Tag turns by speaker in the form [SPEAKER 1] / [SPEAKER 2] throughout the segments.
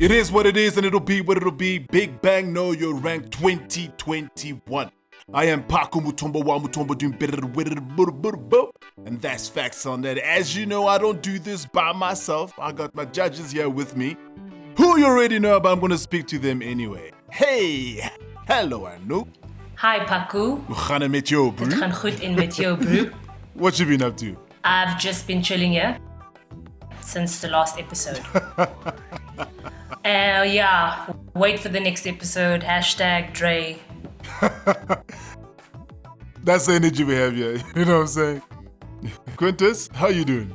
[SPEAKER 1] It is what it is and it'll be what it'll be. Big Bang Know Your Rank 2021. I am Paku Mutombo wa Mutombo doing better with it, and that's facts on that. As you know, I don't do this by myself. I got my judges here with me, who you already know, but I'm going to speak to them anyway. Hey, hello Anu.
[SPEAKER 2] Hi Paku.
[SPEAKER 1] Hoe gaan het met jou, bro?
[SPEAKER 2] Het gaan goed in met jou, bro.
[SPEAKER 1] What you been up to?
[SPEAKER 2] I've just been chilling here since the last episode. Yeah, wait for the next episode. #Dre.
[SPEAKER 1] That's the energy we have here. You know what I'm saying? Quintus, how you doing?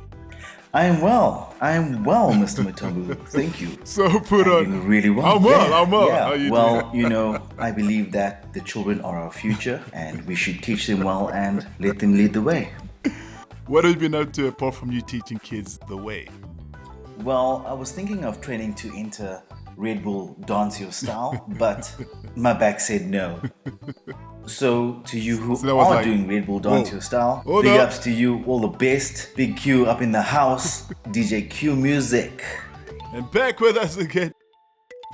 [SPEAKER 3] I am well, Mr. Mutombo. Thank you.
[SPEAKER 1] So put
[SPEAKER 3] I'm
[SPEAKER 1] on.
[SPEAKER 3] doing really well.
[SPEAKER 1] I'm well.
[SPEAKER 3] Yeah.
[SPEAKER 1] How you
[SPEAKER 3] Well,
[SPEAKER 1] doing?
[SPEAKER 3] you know, I believe that the children are our future and we should teach them well and let them lead the way.
[SPEAKER 1] What have you been up to apart from you teaching kids the way?
[SPEAKER 3] Well, I was thinking of training to enter Red Bull Dance Your Style, but my back said no. So to you who
[SPEAKER 1] So that was
[SPEAKER 3] are
[SPEAKER 1] like,
[SPEAKER 3] doing Red Bull Dance
[SPEAKER 1] whoa.
[SPEAKER 3] Your Style,
[SPEAKER 1] Hold
[SPEAKER 3] big
[SPEAKER 1] up.
[SPEAKER 3] ups to you, all the best. Big Q up in the house, DJ Q Music.
[SPEAKER 1] And back with us again,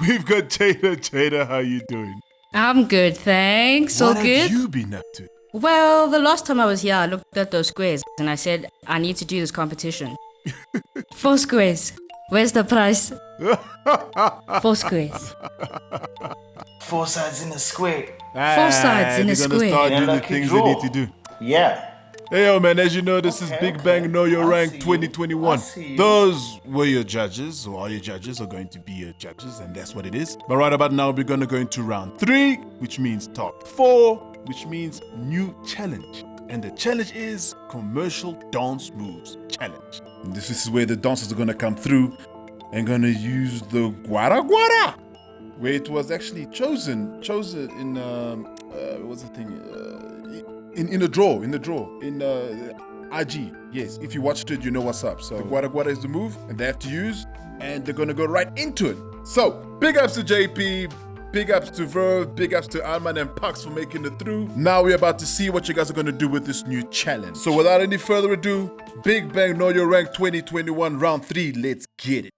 [SPEAKER 1] we've got Jada. Jada, how you doing?
[SPEAKER 4] I'm good, thanks. All
[SPEAKER 1] What
[SPEAKER 4] good?
[SPEAKER 1] have you been up to?
[SPEAKER 4] Well, the last time I was here, I looked at those squares and I said, I need to do this competition. 4 squares. Where's the price? 4 squares.
[SPEAKER 3] 4 sides in a square.
[SPEAKER 4] 4 sides in a
[SPEAKER 1] You're
[SPEAKER 4] square.
[SPEAKER 1] gonna start
[SPEAKER 3] Yeah,
[SPEAKER 1] doing the
[SPEAKER 3] lucky
[SPEAKER 1] things
[SPEAKER 3] draw.
[SPEAKER 1] they need to do.
[SPEAKER 3] Yeah.
[SPEAKER 1] Hey, yo, man, as you know, this is
[SPEAKER 3] Okay,
[SPEAKER 1] Big
[SPEAKER 3] okay.
[SPEAKER 1] Bang Know Your
[SPEAKER 3] I
[SPEAKER 1] Rank
[SPEAKER 3] see you.
[SPEAKER 1] 2021.
[SPEAKER 3] I see you.
[SPEAKER 1] Those were your judges, or all your judges are going to be your judges, and that's what it is. But right about now, we're going to go into round 3, which means top 4, which means new challenge. And the challenge is commercial dance moves challenge. And this is where the dancers are going to come through and going to use the guara guara, where it was actually chosen in what's the thing? In the draw, in IG. Yes, if you watched it, you know what's up. So the guara guara is the move, and they have to use, and they're gonna go right into it. So big ups to JP, big ups to Verve, big ups to Arman and Pax for making it through. Now we're about to see what you guys are gonna do with this new challenge. So without any further ado, Big Bang Know Your Rank 2021 round 3. Let's get it.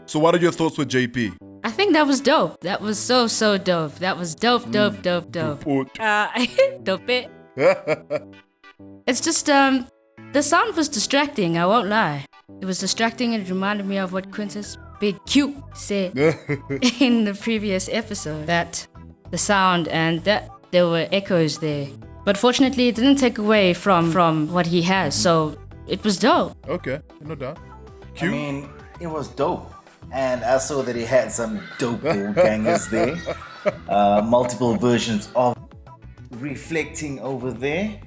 [SPEAKER 1] So what are your thoughts with JP?
[SPEAKER 4] I think that was dope. That was so dope. That was dope. Dope it. It's just, the sound was distracting, I won't lie. It was distracting and it reminded me of what Quintus Big Q said in the previous episode. That the sound and that there were echoes there. But fortunately, it didn't take away from what he has, so it was dope.
[SPEAKER 1] Okay, no doubt.
[SPEAKER 3] I mean, it was dope. And I saw that he had some dope bangers there. Multiple versions of reflecting over there.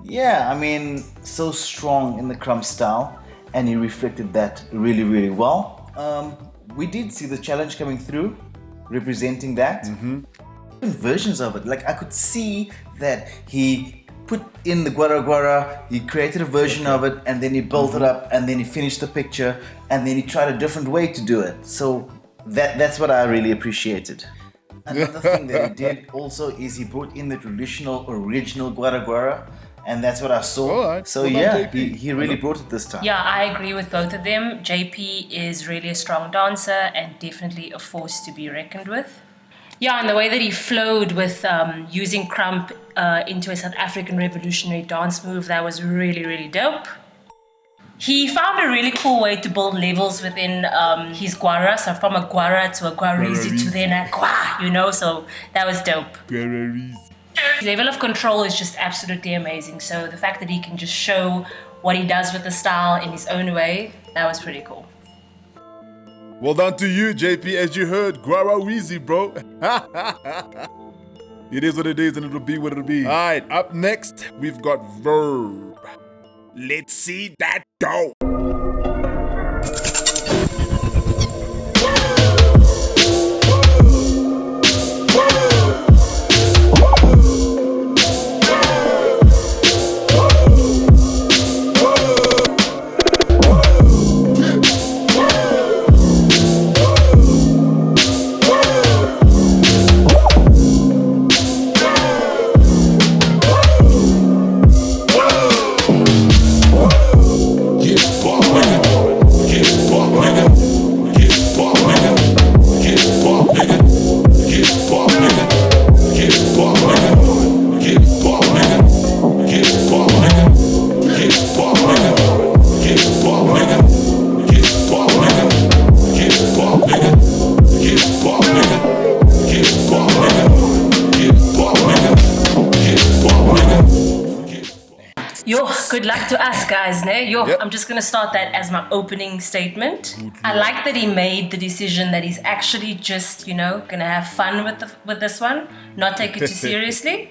[SPEAKER 3] Yeah, I mean, so strong in the crumb style. And he reflected that really, really well. We did see the challenge coming through. representing that. Different versions of it. Like I could see that he put in the guara guara, he created a version of it, and then he built it up, and then he finished the picture, and then he tried a different way to do it. So that's what I really appreciated. Another thing that he did also is he brought in the traditional original guara guara, and that's what I saw.
[SPEAKER 1] Alright.
[SPEAKER 3] So
[SPEAKER 1] Well done,
[SPEAKER 3] yeah,
[SPEAKER 1] JP.
[SPEAKER 3] he really brought it this time.
[SPEAKER 2] Yeah, I agree with both of them. JP is really a strong dancer and definitely a force to be reckoned with. Yeah, and the way that he flowed with using krump into a South African revolutionary dance move, that was really, really dope. He found a really cool way to build levels within his guara, so from a guara to a guarizi to then a gua, you know, so that was dope. His level of control is just absolutely amazing, so the fact that he can just show what he does with the style in his own way, that was pretty cool.
[SPEAKER 1] Well done to you, JP. As you heard, Guara Weezy, bro. It is what it is, and it'll be what it'll be. All right, up next, we've got Verb. Let's see that go.
[SPEAKER 2] Yo, good luck to us guys, ne? Yo,
[SPEAKER 1] Yep.
[SPEAKER 2] I'm just gonna start that as my opening statement. I like that he made the decision that he's actually just, you know, gonna have fun with this one, not take it too seriously.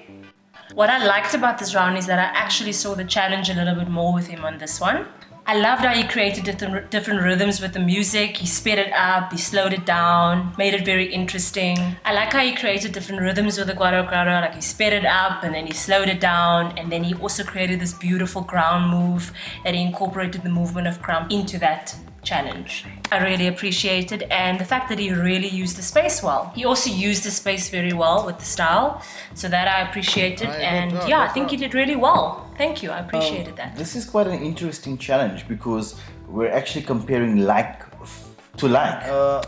[SPEAKER 2] What I liked about this round is that I actually saw the challenge a little bit more with him on this one. I loved how he created different rhythms with the music. He sped it up, he slowed it down, made it very interesting. I like how he created different rhythms with the guara guara, like he sped it up and then he slowed it down, and then he also created this beautiful ground move that he incorporated the movement of krump into that challenge. I really appreciated, and the fact that he really used the space well. He also used the space very well with the style, so that I appreciated, and yeah, I think he did really well. Thank you, I appreciated that.
[SPEAKER 3] This is quite an interesting challenge because we're actually comparing like to like.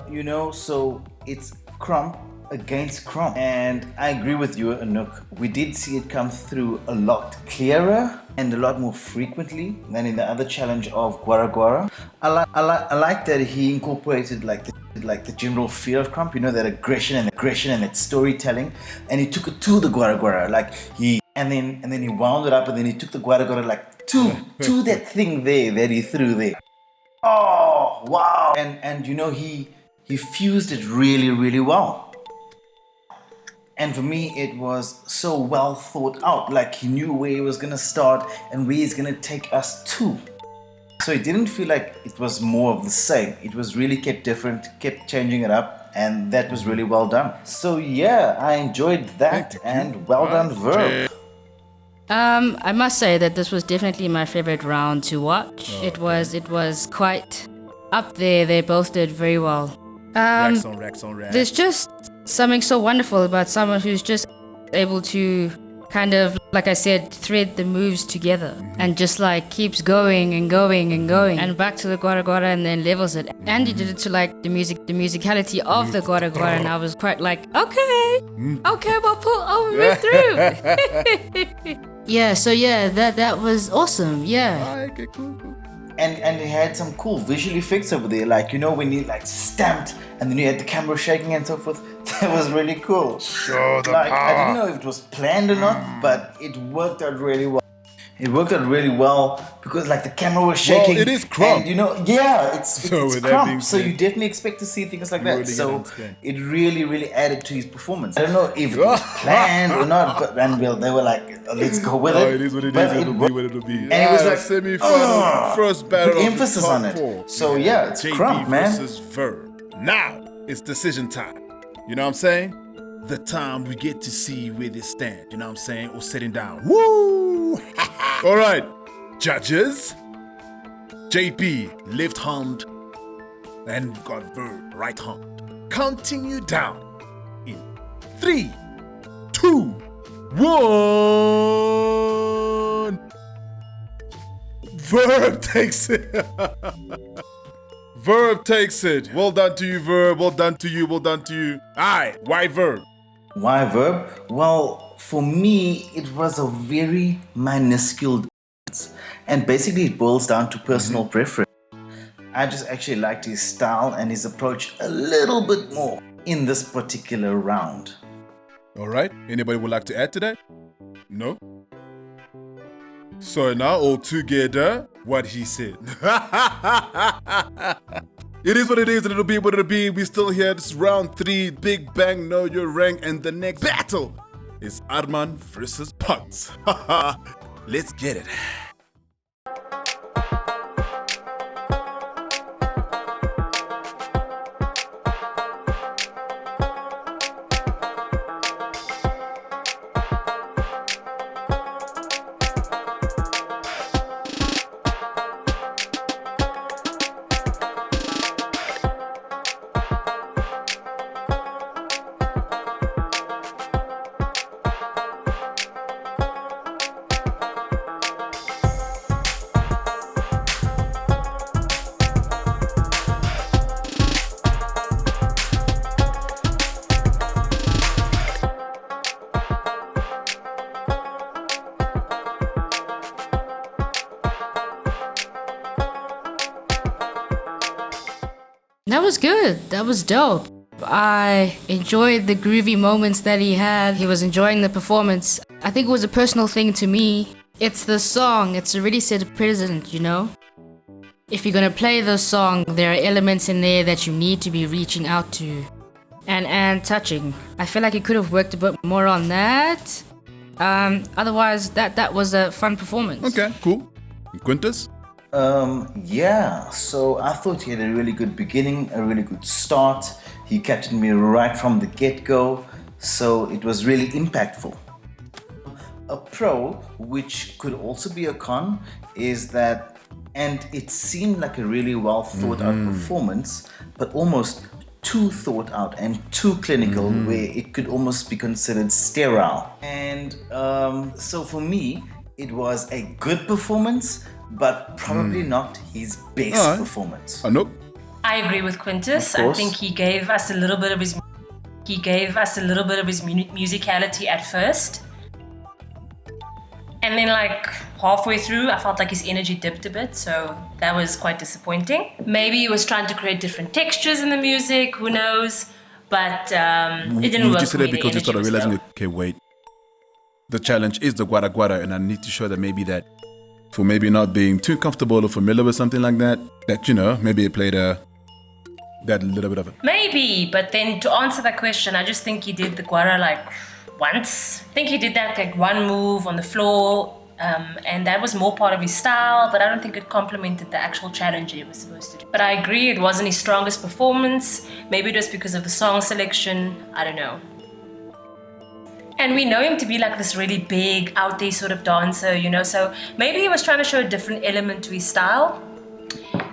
[SPEAKER 3] You know, so it's krump against krump. And I agree with you, Anouk. We did see it come through a lot clearer and a lot more frequently than in the other challenge of guara guara. I like that he incorporated like the general feel of krump, you know, that aggression and that storytelling, and he took it to the guara guara, like and then he wound it up, and then he took the guara guara like to that thing there that he threw there. Oh wow! And you know, he fused it really, really well. And for me, it was so well thought out. Like he knew where he was gonna start and where he's gonna take us to. So it didn't feel like it was more of the same. It was really kept different, kept changing it up, and that was really well done. So yeah, I enjoyed that, and well done, Verb.
[SPEAKER 4] I must say that this was definitely my favorite round to watch. It was quite up there. They both did very well.
[SPEAKER 1] Racks on racks on racks.
[SPEAKER 4] There's just something so wonderful about someone who's just able to kind of, like I said, thread the moves together and just like keeps going and going and going and back to the guara guara and then levels it. And he did it to like the musicality of the guara guara, and I was quite like, okay, we'll move through. Yeah, so yeah, that was awesome. Yeah.
[SPEAKER 1] Okay, cool.
[SPEAKER 3] And it had some cool visual effects over there, like, you know, when you like stamped and then you had the camera shaking and so forth. That was really cool.
[SPEAKER 1] Show the
[SPEAKER 3] Like, I
[SPEAKER 1] power.
[SPEAKER 3] didn't know if it was planned or not, but it worked out really well. It worked out really well because like the camera was shaking.
[SPEAKER 1] Well, it is krump.
[SPEAKER 3] And you know, yeah, it's
[SPEAKER 1] So with that being
[SPEAKER 3] krump. So
[SPEAKER 1] said,
[SPEAKER 3] you definitely expect to see things like
[SPEAKER 1] really
[SPEAKER 3] that. So
[SPEAKER 1] understand.
[SPEAKER 3] it really, really added to his performance. I don't know if it was planned or not, but and well, they were like, let's go with it.
[SPEAKER 1] It is what it
[SPEAKER 3] But
[SPEAKER 1] is. It'll be what it'll be.
[SPEAKER 3] And it was like,
[SPEAKER 1] semi-final, first battle.
[SPEAKER 3] put
[SPEAKER 1] of the
[SPEAKER 3] emphasis
[SPEAKER 1] top
[SPEAKER 3] on it.
[SPEAKER 1] four.
[SPEAKER 3] So yeah, it's
[SPEAKER 1] JP
[SPEAKER 3] krump, man.
[SPEAKER 1] versus Verb. Now it's decision time. You know what I'm saying? The time we get to see where they stand, you know what I'm saying? Or sitting down. Woo! All right, judges. JP, left hand, and got Verb, right hand. Counting you down in 3, 2, 1. Verb takes it. Verb takes it. Well done to you, Verb. Well done to you. Well done to you. Aye, why Verb?
[SPEAKER 3] Why Verb? Well, for me, it was a very minuscule difference. And basically, it boils down to personal preference. I just actually liked his style and his approach a little bit more in this particular round.
[SPEAKER 1] All right. Anybody would like to add to that? No? So now all together, what he said. It is what it is and it'll be what it'll be. We still here. This is round 3. Big Bang, know your rank. And the next battle is Arman versus Pugs. Let's get it.
[SPEAKER 4] That was good. That was dope. I enjoyed the groovy moments that he had. He was enjoying the performance. I think it was a personal thing to me. It's the song. It's already set a precedent, you know? If you're gonna play the song, there are elements in there that you need to be reaching out to and touching. I feel like he could have worked a bit more on that. Otherwise, that was a fun performance.
[SPEAKER 1] Okay, cool. Quintus?
[SPEAKER 3] Yeah, so I thought he had a really good beginning, a really good start. He captured me right from the get-go, so it was really impactful. A pro, which could also be a con, is that, and it seemed like a really well thought out performance, but almost too thought out and too clinical, where it could almost be considered sterile. And so for me, it was a good performance, but probably not his best performance.
[SPEAKER 1] Nope.
[SPEAKER 2] I agree with Quintus.
[SPEAKER 3] Of
[SPEAKER 2] I
[SPEAKER 3] course.
[SPEAKER 2] think he gave us a little bit of his musicality at first. And then like halfway through, I felt like his energy dipped a bit, so that was quite disappointing. Maybe he was trying to create different textures in the music, who knows? But it didn't work
[SPEAKER 1] just
[SPEAKER 2] for
[SPEAKER 1] said
[SPEAKER 2] me.
[SPEAKER 1] that because you
[SPEAKER 2] The
[SPEAKER 1] started
[SPEAKER 2] energy was
[SPEAKER 1] realizing,
[SPEAKER 2] low.
[SPEAKER 1] okay, wait. The challenge is the guara guara, and I need to show that maybe that for maybe not being too comfortable or familiar with something like that, that, you know, maybe it played that little bit of it.
[SPEAKER 2] Maybe, but then to answer that question, I just think he did the guara like once. I think he did that like one move on the floor, and that was more part of his style, but I don't think it complemented the actual challenge he was supposed to do. But I agree, it wasn't his strongest performance. Maybe it was because of the song selection, I don't know. And we know him to be like this really big, out there sort of dancer, you know, so maybe he was trying to show a different element to his style.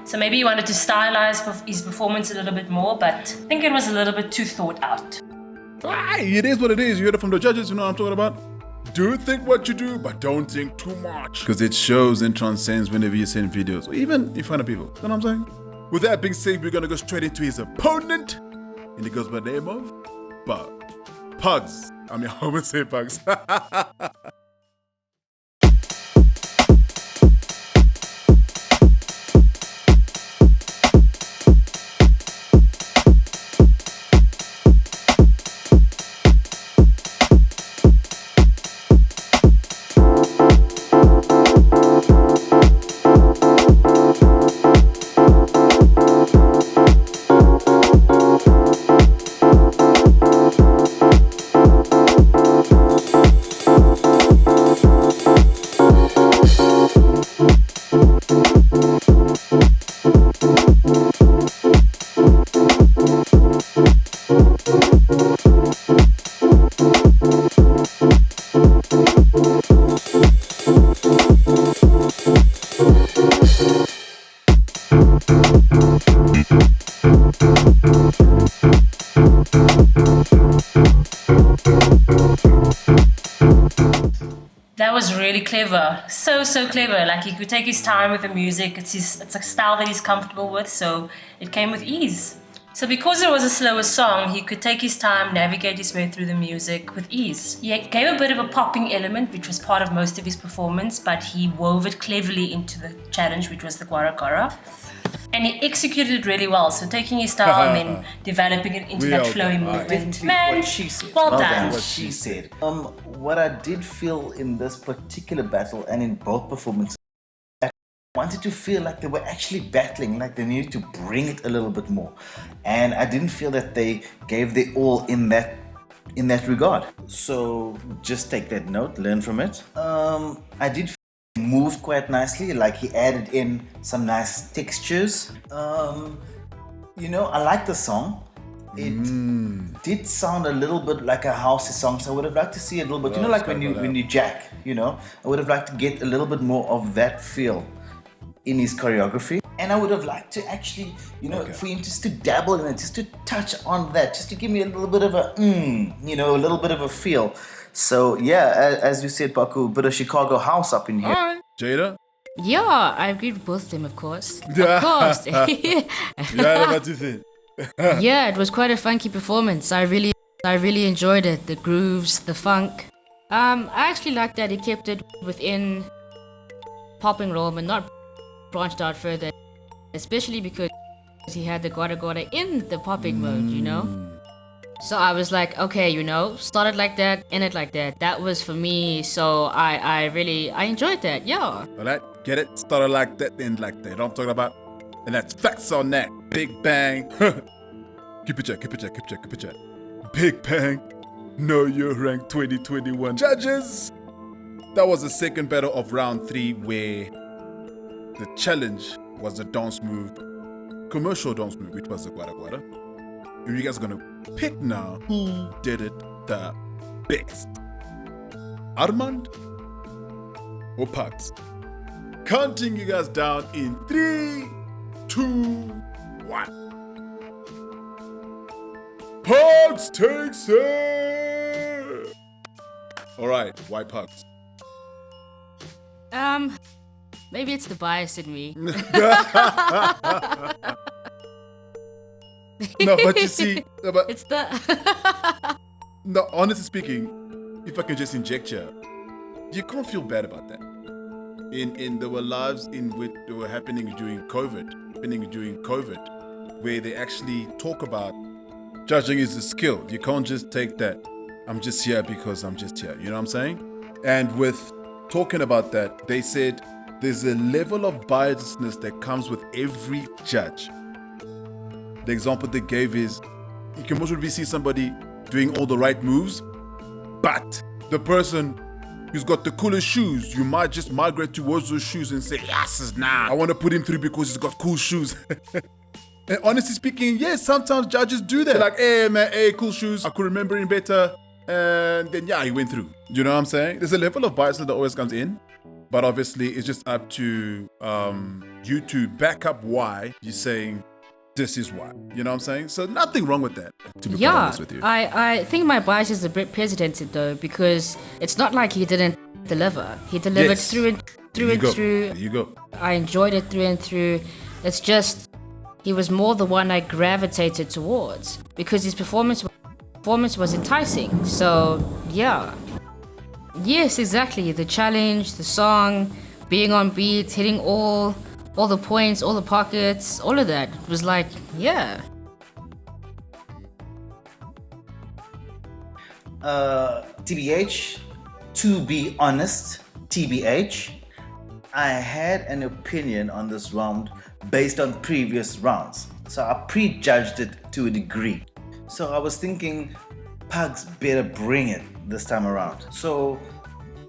[SPEAKER 2] So maybe he wanted to stylize his performance a little bit more, but I think it was a little bit too thought out.
[SPEAKER 1] It is what it is. You heard it from the judges, you know what I'm talking about? Do think what you do, but don't think too much. Because it shows and transcends whenever you send videos, or even in front of people. You know what I'm saying? With that being said, we're going to go straight into his opponent. And he goes by the name of Pugs. I mean, I would say Pugs.
[SPEAKER 2] clever. So clever. Like, he could take his time with the music. It's a style that he's comfortable with, so it came with ease. So because it was a slower song, he could take his time, navigate his way through the music with ease. He gave a bit of a popping element, which was part of most of his performance, but he wove it cleverly into the challenge, which was the Gwara Gwara. And he executed it really well. So taking his style and then developing it into that flowy movement.
[SPEAKER 3] Definitely
[SPEAKER 2] Man,
[SPEAKER 3] what she said.
[SPEAKER 2] well done.
[SPEAKER 3] What she said. What I did feel in this particular battle and in both performances, I wanted to feel like they were actually battling, like they needed to bring it a little bit more. And I didn't feel that they gave their all in that regard. So just take that note, learn from it. I did feel it moved quite nicely, like he added in some nice textures. I like the song. It did sound a little bit like a housey song, so I would have liked to see a little bit, like when you jack, I would have liked to get a little bit more of that feel in his choreography. And I would have liked to actually, for him just to dabble in it, just to touch on that, just to give me a little bit of a a little bit of a feel. So yeah, as you said, Paku, a bit of Chicago house up in here.
[SPEAKER 1] Alright. Jada?
[SPEAKER 4] Yeah, I agree with both of them, of course. Of course.
[SPEAKER 1] Yeah, what you think?
[SPEAKER 4] Yeah, it was quite a funky performance. I really enjoyed it. The grooves, the funk. I actually liked that he kept it within popping role and not branched out further, especially because he had the Gwara Gwara in the popping mode, So I was like, okay, started like that, ended like that. That was for me, so I enjoyed that, yeah.
[SPEAKER 1] Alright, get it? Started like that, end like that. You know what I'm talking about? And that's facts on that. Big bang. Keep it check. Big bang. Know your rank 2021. Judges! That was the second battle of round 3 where the challenge was the dance move, commercial dance move, which was the Gwara Gwara. And you guys are gonna pick now who did it the best. Armand or Pugs? Counting you guys down in 3, 2, 1. Pugs takes it! Alright, why Pugs?
[SPEAKER 4] Maybe it's the bias in me.
[SPEAKER 1] No, but you see,
[SPEAKER 4] It's the...
[SPEAKER 1] no, honestly speaking, if I can just inject you can't feel bad about that. There were lives in which they were happening during COVID, where they actually talk about judging is a skill. You can't just take that, I'm just here because I'm just here. You know what I'm saying? And with talking about that, they said there's a level of biasness that comes with every judge. The example they gave is, you can most probably see somebody doing all the right moves, but the person who's got the coolest shoes, you might just migrate towards those shoes and say, yes, I want to put him through because he's got cool shoes. And honestly speaking, yes, sometimes judges do that. They're like, hey man, cool shoes, I could remember him better. And then he went through. You know what I'm saying? There's a level of bias that always comes in. But obviously, it's just up to you to back up why you're saying this is why. You know what I'm saying? So nothing wrong with that, to be honest with you.
[SPEAKER 4] I think my bias is a bit precedented though, because it's not like he didn't deliver. He delivered through and through.
[SPEAKER 1] There you go.
[SPEAKER 4] I enjoyed it through and through. It's just, he was more the one I gravitated towards because his performance was enticing. So yeah. Yes, exactly. The challenge, the song, being on beat, hitting all the points, all the pockets, all of that. It was like, yeah.
[SPEAKER 3] TBH, to be honest, TBH, I had an opinion on this round based on previous rounds. So I prejudged it to a degree. So I was thinking, Pugs better bring it this time around. So,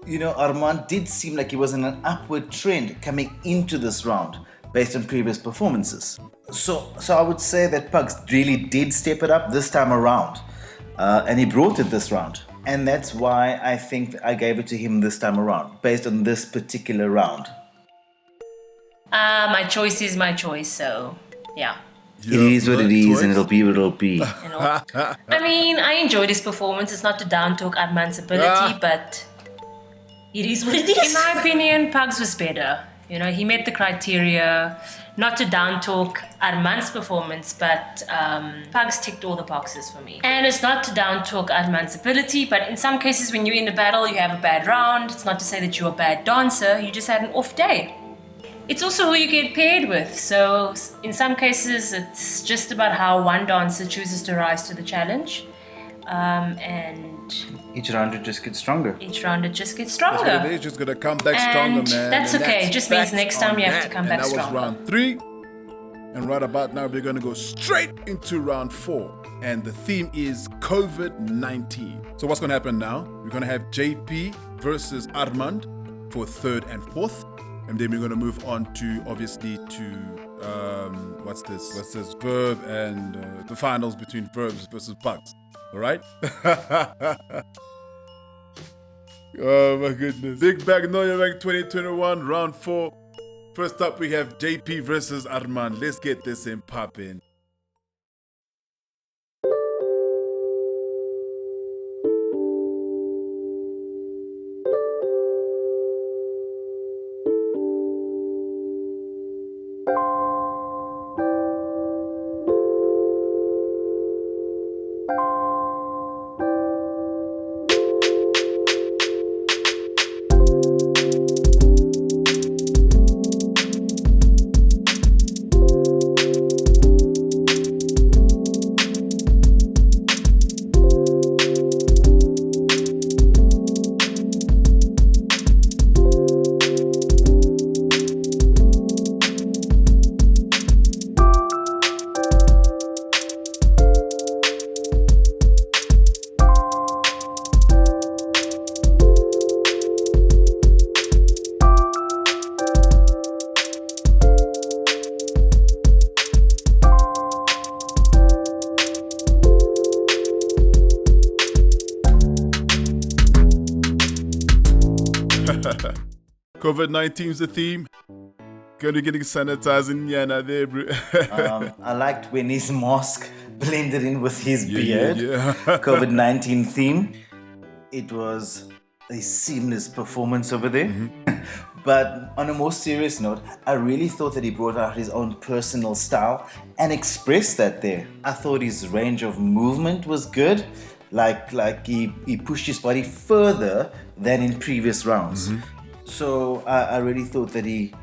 [SPEAKER 3] Armand did seem like he was in an upward trend coming into this round based on previous performances. So I would say that Pugs really did step it up this time around. And he brought it this round. And that's why I think I gave it to him this time around, based on this particular round.
[SPEAKER 2] My choice is my choice, so yeah.
[SPEAKER 3] It is what it is, and it'll be what it'll be.
[SPEAKER 2] I mean, I enjoyed his performance. It's not to down talk Adman's ability, but It is what it is. In my opinion, Pugs was better. You know, he met the criteria. Not to down talk Armand's performance, but Pugs ticked all the boxes for me. And it's not to down talk Armand's ability, but in some cases when you're in a battle, you have a bad round. It's not to say that you're a bad dancer, you just had an off day. It's also who you get paired with. So in some cases, it's just about how one dancer chooses to rise to the challenge. And
[SPEAKER 3] Each round it just gets stronger.
[SPEAKER 2] each round it just gets
[SPEAKER 1] That's what it
[SPEAKER 2] stronger.
[SPEAKER 1] is. Just gonna come back
[SPEAKER 2] And
[SPEAKER 1] stronger, man.
[SPEAKER 2] that's
[SPEAKER 1] And
[SPEAKER 2] okay. It just means
[SPEAKER 1] facts
[SPEAKER 2] next time
[SPEAKER 1] on
[SPEAKER 2] you have to
[SPEAKER 1] that.
[SPEAKER 2] come
[SPEAKER 1] And
[SPEAKER 2] back
[SPEAKER 1] that
[SPEAKER 2] stronger.
[SPEAKER 1] was round 3. And right about now, we're gonna go straight into round 4. And the theme is COVID-19. So what's gonna happen now? We're gonna have JP versus Armand for 3rd and 4th. And then we're gonna move on to, obviously, what's this? Verb and the finals between Verbs versus Pugs. All right? Oh my goodness. Big Magnolia Rank 2021, round 4. First up, we have JP versus Armand. Let's get this in poppin'. COVID-19 is the theme. Gonna getting sanitizing Yana there, bro.
[SPEAKER 3] I liked when his mask blended in with his beard.
[SPEAKER 1] yeah.
[SPEAKER 3] COVID-19 theme. It was a seamless performance over there. But on a more serious note, I really thought that he brought out his own personal style and expressed that there. I thought his range of movement was good. Like he pushed his body further than in previous rounds. So I really thought that he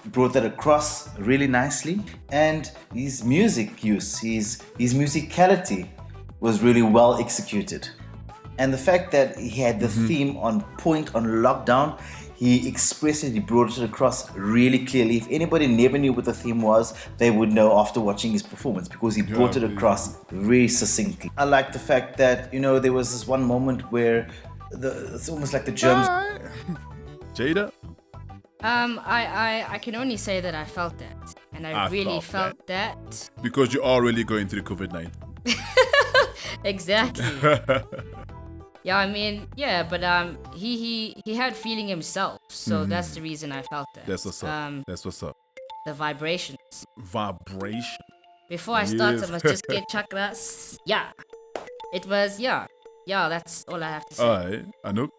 [SPEAKER 3] brought that across really nicely. And his music use, his musicality was really well executed. And the fact that he had the theme on point on lockdown, he expressed it, he brought it across really clearly. If anybody never knew what the theme was, they would know after watching his performance because he brought it across very succinctly. I like the fact that, you know, there was this one moment where it's almost like the germs.
[SPEAKER 1] Jada?
[SPEAKER 4] I can only say that I felt that. And I really felt that.
[SPEAKER 1] Because you are really going through COVID-19.
[SPEAKER 4] Exactly. Yeah, I mean, yeah, but he had feeling himself, so that's the reason I felt that.
[SPEAKER 1] That's what's up. That's what's up.
[SPEAKER 4] The vibrations.
[SPEAKER 1] Vibration.
[SPEAKER 4] Before I start, I must just get chakras. Yeah. It was, yeah, that's all I have to say.
[SPEAKER 1] Alright, Anoop.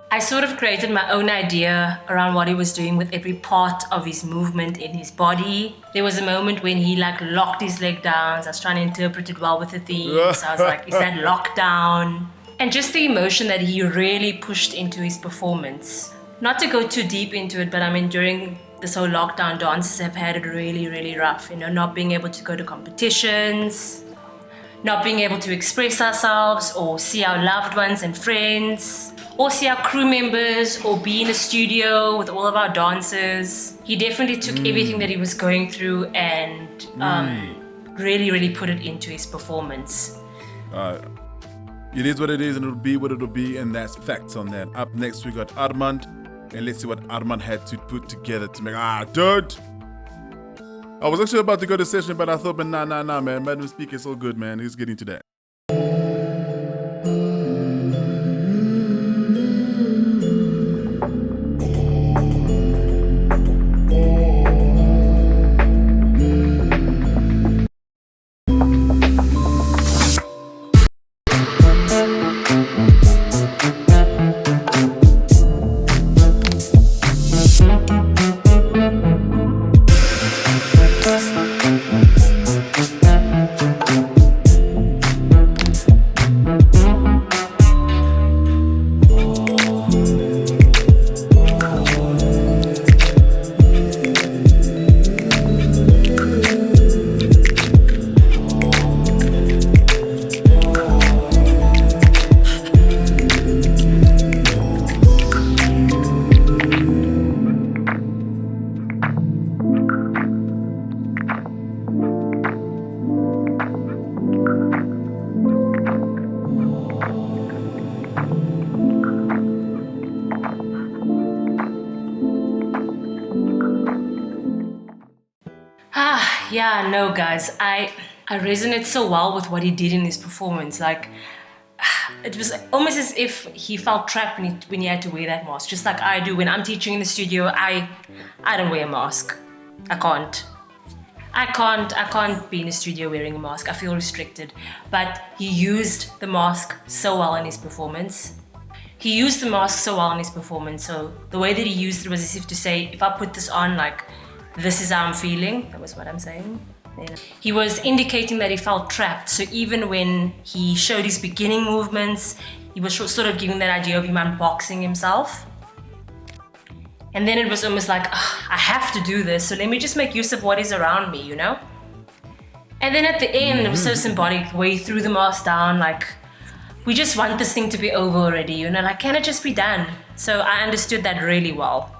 [SPEAKER 2] I sort of created my own idea around what he was doing with every part of his movement in his body. There was a moment when he locked his leg down. So I was trying to interpret it well with the theme. So I was like, is that lockdown? And just the emotion that he really pushed into his performance. Not to go too deep into it, but I mean, during this whole lockdown, dancers have had it really, really rough. You know, not being able to go to competitions, not being able to express ourselves or see our loved ones and friends, or see our crew members, or be in a studio with all of our dancers. He definitely took everything that he was going through and really, really put it into his performance.
[SPEAKER 1] It is what it is, and it'll be what it'll be, and that's facts on that. Up next, we got Armand, and let's see what Armand had to put together to make. Dude! I was actually about to go to session, but I thought, nah, man. Madam Speaker is all good, man. He's getting to that.
[SPEAKER 2] Yeah, no, guys, I resonate so well with what he did in his performance. Like, it was almost as if he felt trapped when he had to wear that mask, just like I do when I'm teaching in the studio. I don't wear a mask. I can't be in a studio wearing a mask. I feel restricted. But he used the mask so well in his performance. So the way that he used it was as if to say, if I put this on, like, this is how I'm feeling. That was what I'm saying. He was indicating that he felt trapped. So even when he showed his beginning movements, he was sort of giving that idea of him unboxing himself. And then it was almost like, I have to do this, so let me just make use of what is around me, you know? And then at the end, it was so symbolic, the way he threw the mask down, like, we just want this thing to be over already, you know? Like, can it just be done? So I understood that really well.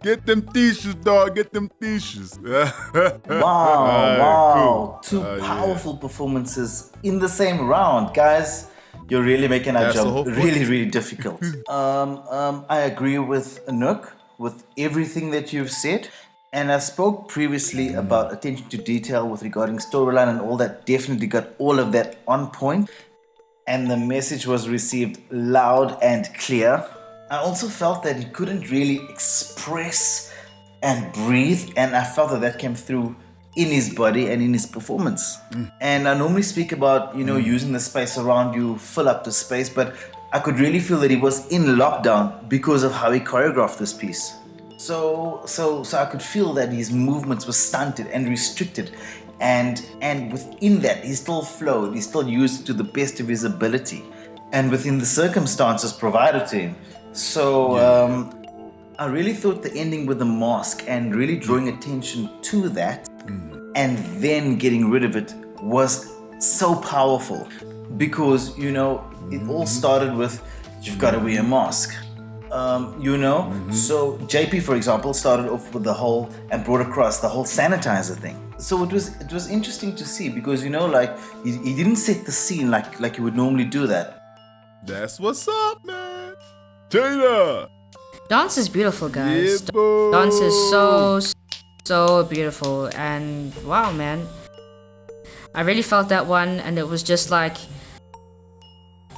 [SPEAKER 1] Get them tissues, dog. Get them tissues.
[SPEAKER 3] Wow.
[SPEAKER 1] Cool.
[SPEAKER 3] Two powerful performances in the same round. Guys, you're really making our job really, really difficult. I agree with Anouk, with everything that you've said. And I spoke previously about attention to detail with regarding storyline and all that. Definitely got all of that on point. And the message was received loud and clear. I also felt that he couldn't really express and breathe, and I felt that came through in his body and in his performance. And I normally speak about, using the space around you, fill up the space, but I could really feel that he was in lockdown because of how he choreographed this piece. So I could feel that his movements were stunted and restricted, and within that he still flowed, he still used it to the best of his ability, and within the circumstances provided to him. So I really thought the ending with the mask and really drawing attention to that and then getting rid of it was so powerful, because it all started with, you've got to wear a mask. So JP, for example, started off with the whole and brought across the whole sanitizer thing. So it was interesting to see, because he didn't set the scene like you would normally do that.
[SPEAKER 1] That's what's up, man. Jada!
[SPEAKER 4] Dance is beautiful, guys.
[SPEAKER 1] Yeah, boy.
[SPEAKER 4] Dance is so beautiful, and wow, man. I really felt that one, and it was just like,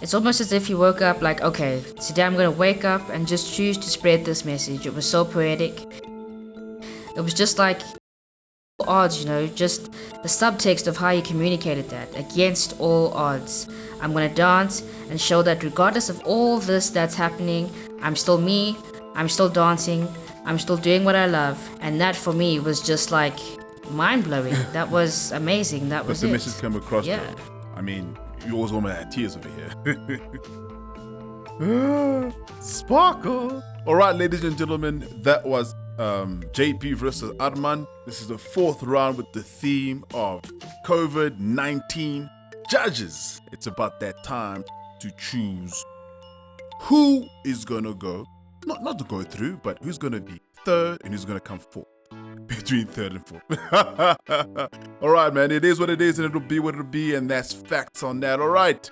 [SPEAKER 4] it's almost as if he woke up like, okay, today I'm gonna wake up and just choose to spread this message. It was so poetic. It was just like odds, just the subtext of how he communicated that. Against all odds, I'm gonna dance and show that regardless of all this that's happening, I'm still me, I'm still dancing, I'm still doing what I love. And that for me was just like mind-blowing. That was amazing. That was
[SPEAKER 1] the
[SPEAKER 4] it.
[SPEAKER 1] message came across.
[SPEAKER 4] Yeah.
[SPEAKER 1] Though. I mean, you always want to have tears over here. Sparkle. All right, ladies and gentlemen, that was JP versus Arman. This is the fourth round with the theme of COVID-19. Judges, it's about that time to choose who is gonna go, not to go through, but who's gonna be third and who's gonna come fourth. Between third and fourth. All right, man, it is what it is and it'll be what it'll be, and that's facts on that. All right,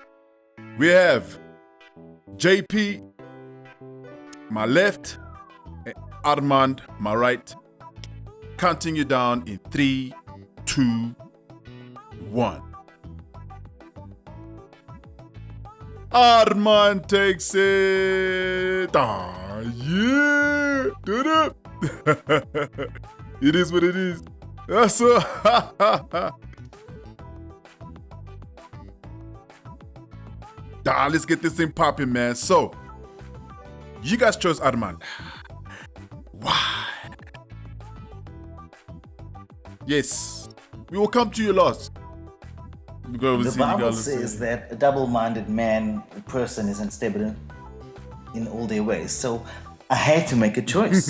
[SPEAKER 1] we have JP, my left, and Armand, my right. Counting you down in 3, 2, 1. Armand takes it. Ah, yeah. Did it. It is what it is. That's let's get this thing popping, man. So, you guys chose Armand. Why? Yes. We will come to you last.
[SPEAKER 3] The Bible says that a double-minded person is unstable in all their ways. So I had to make a choice.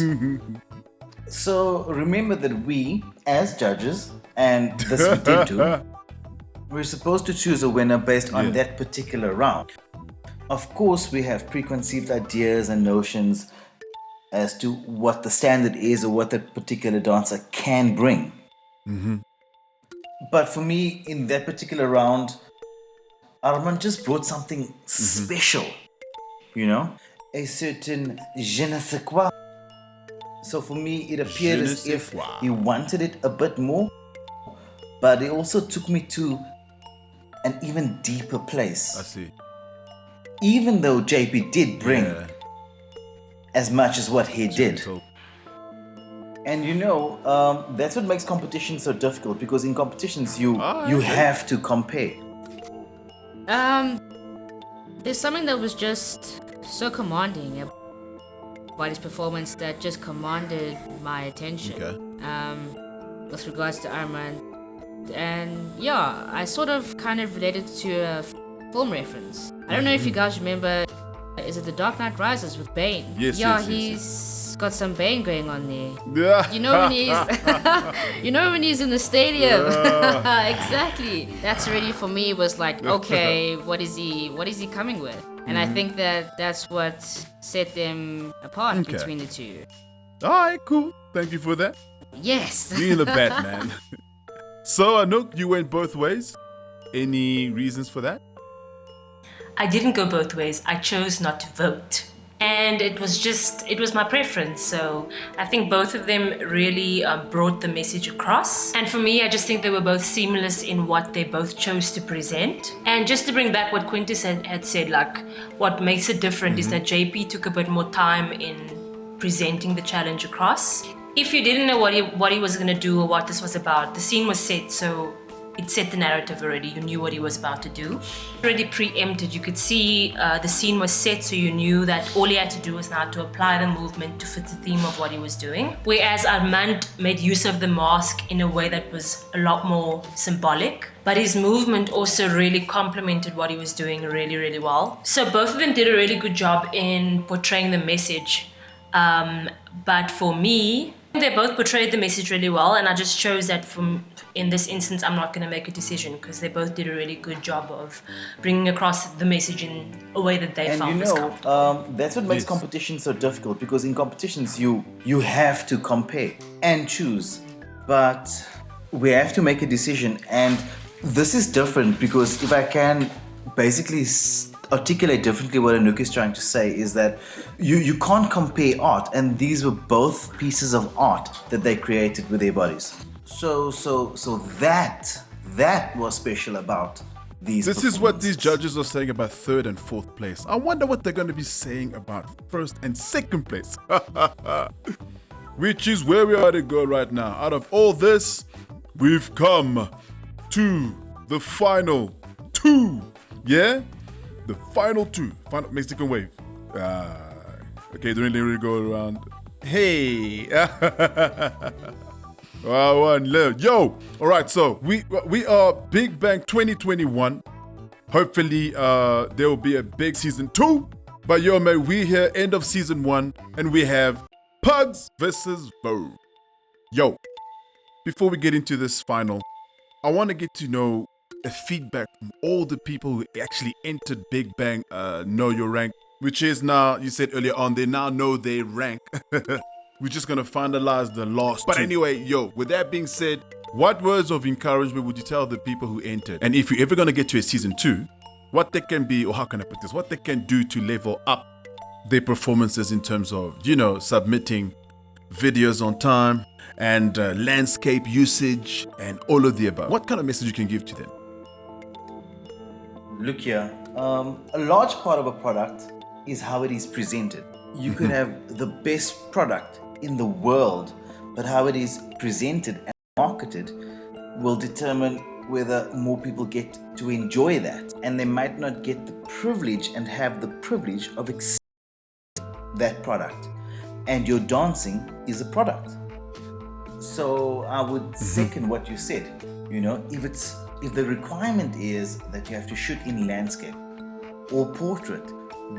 [SPEAKER 3] So remember that we, as judges, and this we did do, we're supposed to choose a winner based on that particular round. Of course, we have preconceived ideas and notions as to what the standard is or what that particular dancer can bring. But for me, in that particular round, Arman just brought something special, a certain je ne sais quoi. So for me, it appeared
[SPEAKER 1] Je ne
[SPEAKER 3] as
[SPEAKER 1] sais
[SPEAKER 3] if
[SPEAKER 1] quoi.
[SPEAKER 3] he wanted it a bit more, but it also took me to an even deeper
[SPEAKER 1] I
[SPEAKER 3] place.
[SPEAKER 1] see.
[SPEAKER 3] Even though JP did bring
[SPEAKER 1] Yeah.
[SPEAKER 3] as much as what he did.
[SPEAKER 1] So,
[SPEAKER 3] And that's what makes competition so difficult, because in competitions you
[SPEAKER 1] okay.
[SPEAKER 3] have to compare.
[SPEAKER 4] There's something that was just so commanding about his performance that just commanded my attention.
[SPEAKER 1] Okay.
[SPEAKER 4] With regards to Arman. And yeah, I sort of kind of related to a film reference. I don't know if you guys remember, is it The Dark Knight Rises with Bane?
[SPEAKER 1] Yes,
[SPEAKER 4] Yeah,
[SPEAKER 1] yes, yes,
[SPEAKER 4] he's got some Bane going on there.
[SPEAKER 1] Yeah.
[SPEAKER 4] You know when he's when he's in the stadium. Exactly. That's already for me was like, okay, what is he coming with? And I think that's what set them apart
[SPEAKER 1] Okay.
[SPEAKER 4] between the two.
[SPEAKER 1] All right, cool. Thank you for that.
[SPEAKER 4] Yes.
[SPEAKER 1] Being the Batman. So, Anouk, you went both ways. Any reasons for that?
[SPEAKER 2] I didn't go both ways. I chose not to vote. And it was my preference. So I think both of them really brought the message across. And for me, I just think they were both seamless in what they both chose to present. And just to bring back what Quintus had said, like what makes it different is that JP took a bit more time in presenting the challenge across. If you didn't know what he was going to do or what this was about, the scene was set, so it set the narrative already. You knew what he was about to do. Already preempted. You could see the scene was set, so you knew that all he had to do was now to apply the movement to fit the theme of what he was doing. Whereas Armand made use of the mask in a way that was a lot more symbolic. But his movement also really complemented what he was doing really, really well. So both of them did a really good job in portraying the message. But for me, they both portrayed the message really well, and I just chose that in this instance, I'm not going to make a decision because they both did a really good job of bringing across the message in a way that they found was comfortable.
[SPEAKER 3] That's what makes competition so difficult, because in competitions you have to compare and choose, but we have to make a decision. And this is different because if I can basically articulate differently what Anouk is trying to say is that you can't compare art, and these were both pieces of art that they created with their bodies. So that was special about these.
[SPEAKER 1] This is what these judges are saying about third and fourth place. I wonder what they're going to be saying about first and second place. Which is where we are to go right now. Out of all this, we've come to the final two. Yeah? The final two. Final Mexican wave. Okay, don't really go around. Hey. One left. Yo. All right, so we are Big Bang 2021. Hopefully, there will be a big season 2. But yo, man, we here end of season 1, and we have Pugs versus Vogue. Yo, before we get into this final, I want to get to know a feedback from all the people who actually entered Big Bang Know Your Rank, which is now, you said earlier on, they now know their rank. We're just going to finalize the last two. But anyway, yo, with that being said, what words of encouragement would you tell the people who entered? And if you're ever going to get to a season 2, what they can be, or how can I put this, what they can do to level up their performances in terms of, submitting videos on time and landscape usage and all of the above. What kind of message you can give to them?
[SPEAKER 3] Look here, a large part of a product is how it is presented. You could have the best product in the world, but how it is presented and marketed will determine whether more people get to enjoy that. And they might not get the privilege and have the privilege of accepting that product. And your dancing is a product. So I would second what you said. If the requirement is that you have to shoot in landscape or portrait,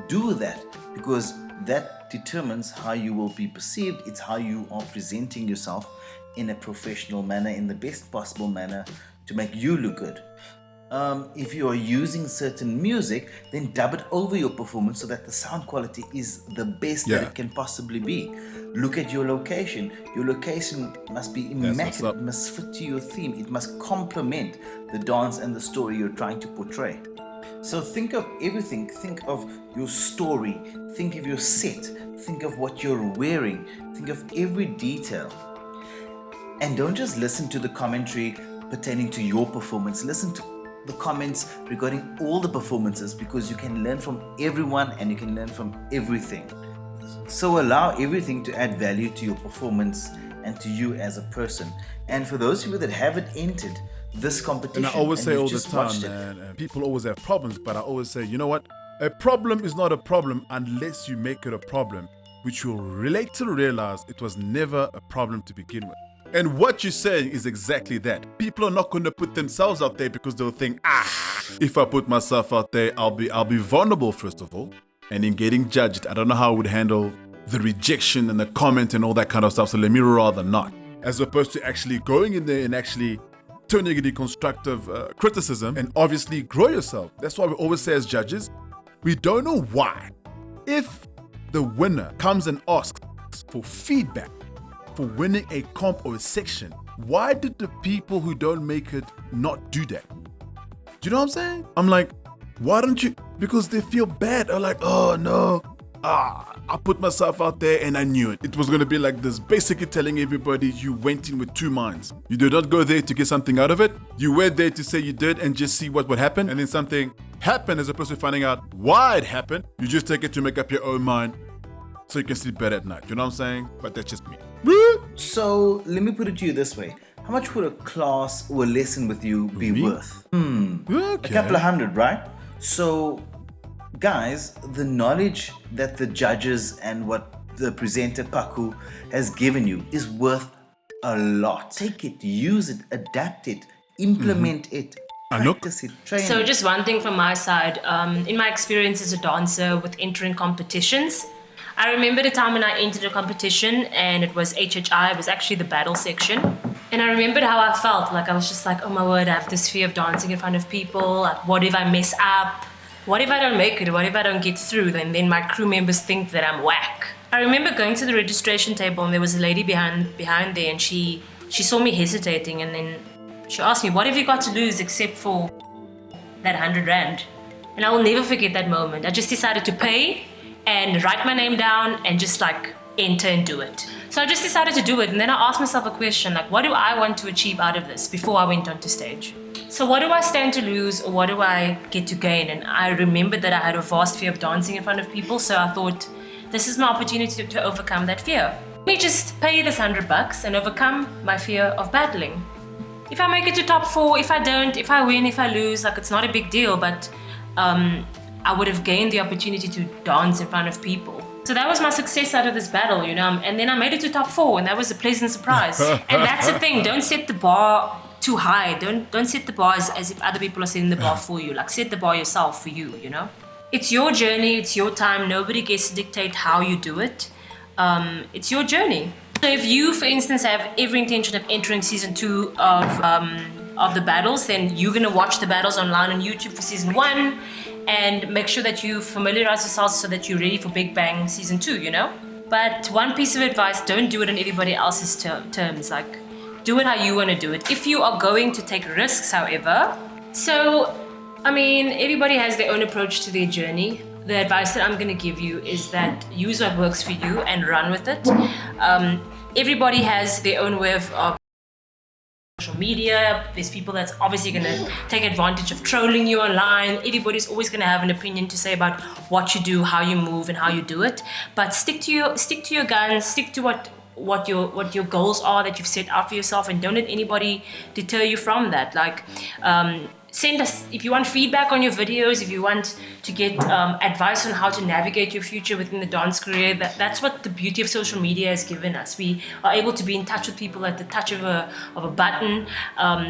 [SPEAKER 3] do that, because that determines how you will be perceived. It's how you are presenting yourself in a professional manner, in the best possible manner to make you look good. If you are using certain music, then dub it over your performance so that the sound quality is the best that it can possibly be. Look at your location. Your location must be immaculate. It must fit to your theme. It must complement the dance and the story you're trying to portray. So think of everything. Think of your story. Think of your set. Think of what you're wearing. Think of every detail. And don't just listen to the commentary pertaining to your performance. Listen to the comments regarding all the performances, because you can learn from everyone and you can learn from everything. So allow everything to add value to your performance and to you as a person. And for those people that haven't entered this competition,
[SPEAKER 1] And I always say
[SPEAKER 3] you've
[SPEAKER 1] all the
[SPEAKER 3] just
[SPEAKER 1] time,
[SPEAKER 3] watched it,
[SPEAKER 1] man, and people always have problems, but I always say, you know what? A problem is not a problem unless you make it a problem, which you'll later realize it was never a problem to begin with. And what you're saying is exactly that. People are not going to put themselves out there because they'll think, if I put myself out there, I'll be vulnerable, first of all. And in getting judged, I don't know how I would handle the rejection and the comment and all that kind of stuff. So let me rather not. As opposed to actually going in there and actually turning it into constructive criticism and obviously grow yourself. That's why we always say as judges, we don't know why. If the winner comes and asks for feedback for winning a comp or a section, why did the people who don't make it not do that? Do you know what I'm saying? I'm like, why don't you? Because they feel bad. Or like, oh no, I put myself out there and I knew it. It was going to be like this, basically telling everybody you went in with two minds. You did not go there to get something out of it. You went there to say you did and just see what would happen. And then something happened, as opposed to finding out why it happened. You just take it to make up your own mind so you can sleep better at night. You know what I'm saying? But that's just me.
[SPEAKER 3] So let me put it to you this way. How much would a class or a lesson with you be worth? A couple of hundred, right? So guys, the knowledge that the judges and what the presenter Paku has given you is worth a lot. Take it, use it, adapt it, implement it, practice it, train
[SPEAKER 2] So
[SPEAKER 3] it.
[SPEAKER 2] just one thing from my side, in my experience as a dancer with entering competitions, I remember the time when I entered a competition and it was HHI, it was actually the battle section. And I remembered how I felt, like I was just like, oh my word, I have this fear of dancing in front of people, like what if I mess up? What if I don't make it? What if I don't get through? Then my crew members think that I'm whack. I remember going to the registration table and there was a lady behind there and she saw me hesitating and then she asked me, what have you got to lose except for that 100 Rand? And I will never forget that moment. I just decided to pay and write my name down and just like enter and do it. So I just decided to do it and then I asked myself a question like, what do I want to achieve out of this before I went onto stage? So what do I stand to lose or what do I get to gain? And I remembered that I had a vast fear of dancing in front of people, so I thought, this is my opportunity to overcome that fear. Let me just pay this $100 and overcome my fear of battling. If I make it to top 4, if I don't, if I win, if I lose, like it's not a big deal, but I would have gained the opportunity to dance in front of people. So that was my success out of this battle, you know, and then I made it to top 4 and that was a pleasant surprise. And that's the thing, don't set the bar too high. Don't set the bar as if other people are setting the bar for you. Like set the bar yourself for you, you know. It's your journey, it's your time. Nobody gets to dictate how you do it. It's your journey. So if you, for instance, have every intention of entering season 2 of the battles, then you're gonna watch the battles online on YouTube for season 1 and make sure that you familiarize yourself so that you're ready for Big Bang season 2, you know. But one piece of advice, don't do it on everybody else's terms. Like, do it how you want to do it. If you are going to take risks, however, so, I mean, everybody has their own approach to their journey. The advice that I'm going to give you is that use what works for you and run with it. Everybody has their own way of social media. There's people that's obviously going to take advantage of trolling you online. Everybody's always going to have an opinion to say about what you do, how you move, and how you do it. But stick to your guns. Stick to what your goals are that you've set out for yourself, and don't let anybody deter you from that. Like, send us if you want feedback on your videos, if you want to get advice on how to navigate your future within the dance career. That's what the beauty of social media has given us. We are able to be in touch with people at the touch of a button.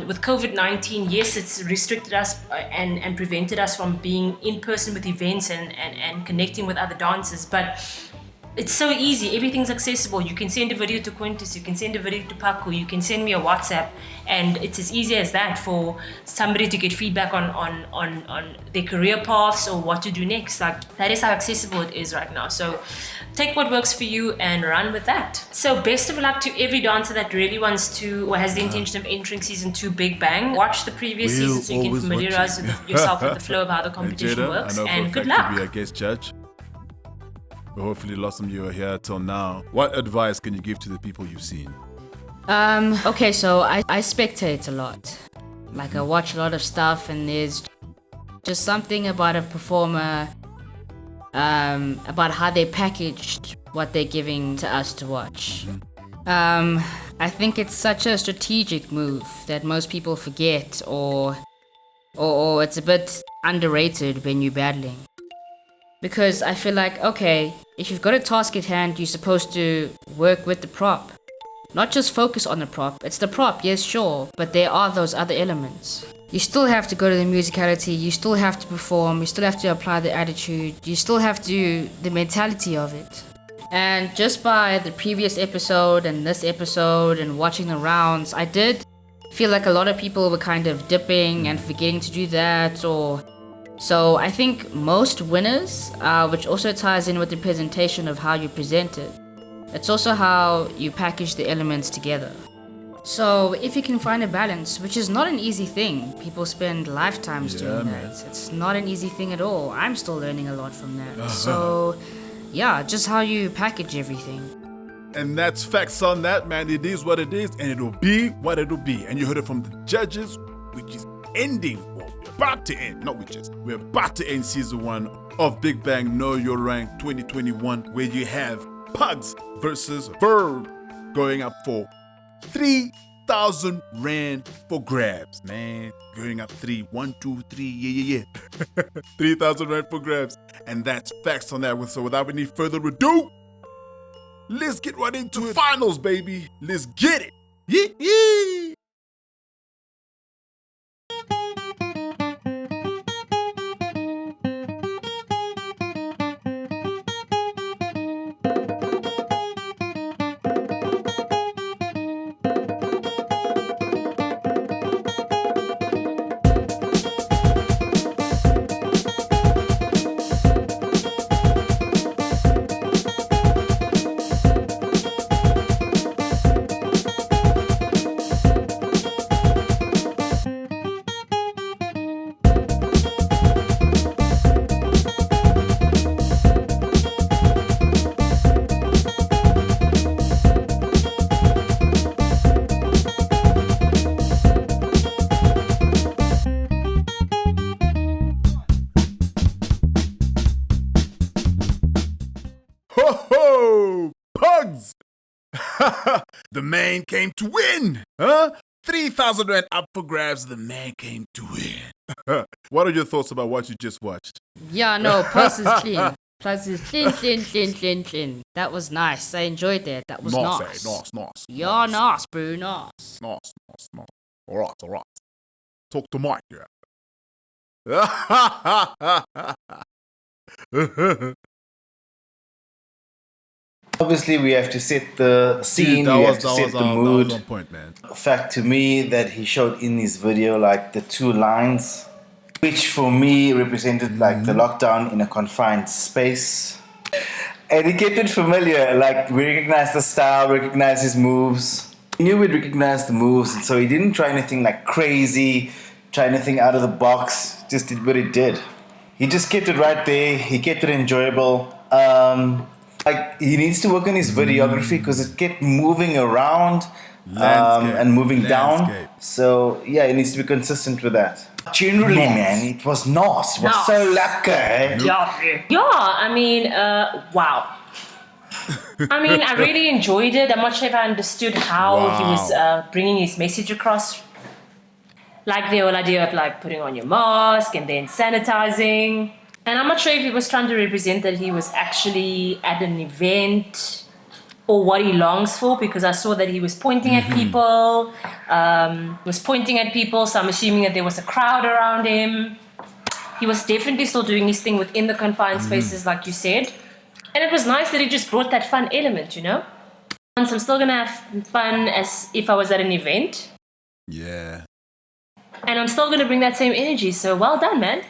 [SPEAKER 2] With COVID-19, yes, it's restricted us and prevented us from being in person with events and connecting with other dancers, but it's so easy. Everything's accessible. You can send a video to Quintus, you can send a video to Paku, you can send me a WhatsApp, and it's as easy as that for somebody to get feedback on their career paths or what to do next. Like, that is how accessible it is right now. So take what works for you and run with that. So best of luck to every dancer that really wants to or has the intention of entering season 2 Big Bang. Watch the previous season so you can
[SPEAKER 1] always
[SPEAKER 2] familiarize yourself with the flow of how the competition
[SPEAKER 1] Jada,
[SPEAKER 2] works.
[SPEAKER 1] I know
[SPEAKER 2] And
[SPEAKER 1] for a
[SPEAKER 2] good
[SPEAKER 1] fact
[SPEAKER 2] luck.
[SPEAKER 1] to be a guest judge. But hopefully lots of you are here till now. What advice can you give to the people you've seen?
[SPEAKER 4] Okay, so I spectate a lot. Like, I watch a lot of stuff, and there's just something about a performer, about how they packaged what they're giving to us to watch. I think it's such a strategic move that most people forget, or it's a bit underrated when you're battling. Because I feel like, okay, if you've got a task at hand, you're supposed to work with the prop. Not just focus on the prop. It's the prop, yes, sure, but there are those other elements. You still have to go to the musicality, you still have to perform, you still have to apply the attitude, you still have to do the mentality of it. And just by the previous episode and this episode and watching the rounds, I did feel like a lot of people were kind of dipping and forgetting to do that, or... So I think most winners, which also ties in with the presentation of how you present it, it's also how you package the elements together. So if you can find a balance, which is not an easy thing, people spend lifetimes doing that. It's not an easy thing at all. I'm still learning a lot from that. So yeah, just how you package everything.
[SPEAKER 1] And that's facts on that, man. It is what it is, and it'll be what it'll be. And you heard it from the judges, which is ending, well, we're about to end, not which is, we're about to end season 1 of Big Bang Know Your Rank 2021, where you have Pugs versus Verb going up for 3,000 Rand for grabs, man. Going up 1, 2, 3, yeah. 3,000 Rand for grabs. And that's facts on that one. So without any further ado, let's get right into it. Finals, baby. Let's get it. Yeah. Ho ho! Pugs! The man came to win! Huh? 3,000 Rand up for grabs, the man came to win. What are your thoughts about what you just watched?
[SPEAKER 4] Yeah, no, plus is clean. Plus is clean. That was nice. I enjoyed that. That was nice.
[SPEAKER 1] Nice.
[SPEAKER 4] Yeah, nice, bro, nice.
[SPEAKER 1] Nice. Alright. Talk to Mike, yeah.
[SPEAKER 3] Obviously, we have to set the scene, we have to set the mood.
[SPEAKER 1] That was on point, man.
[SPEAKER 3] Fact to me that he showed in his video, like the 2 lines, which for me represented like the lockdown in a confined space. And he kept it familiar, like we recognized the style, recognized his moves. He knew we'd recognize the moves, and so he didn't try anything like crazy, try anything out of the box, just did what he did. He just kept it right there, he kept it enjoyable. Like he needs to work on his videography because it kept moving around and moving down. So yeah, he needs to be consistent with that. Generally, man, it was nice. It was so lekker.
[SPEAKER 2] Yeah, I mean, wow. I mean, I really enjoyed it. I'm not sure if I understood how he was bringing his message across. Like the whole idea of like putting on your mask and then sanitizing. And I'm not sure if he was trying to represent that he was actually at an event or what he longs for, because I saw that he was pointing at people, so I'm assuming that there was a crowd around him. He was definitely still doing his thing within the confined spaces, like you said. And it was nice that he just brought that fun element, you know? And so I'm still going to have fun as if I was at an event.
[SPEAKER 1] Yeah.
[SPEAKER 2] And I'm still going to bring that same energy, so well done, man.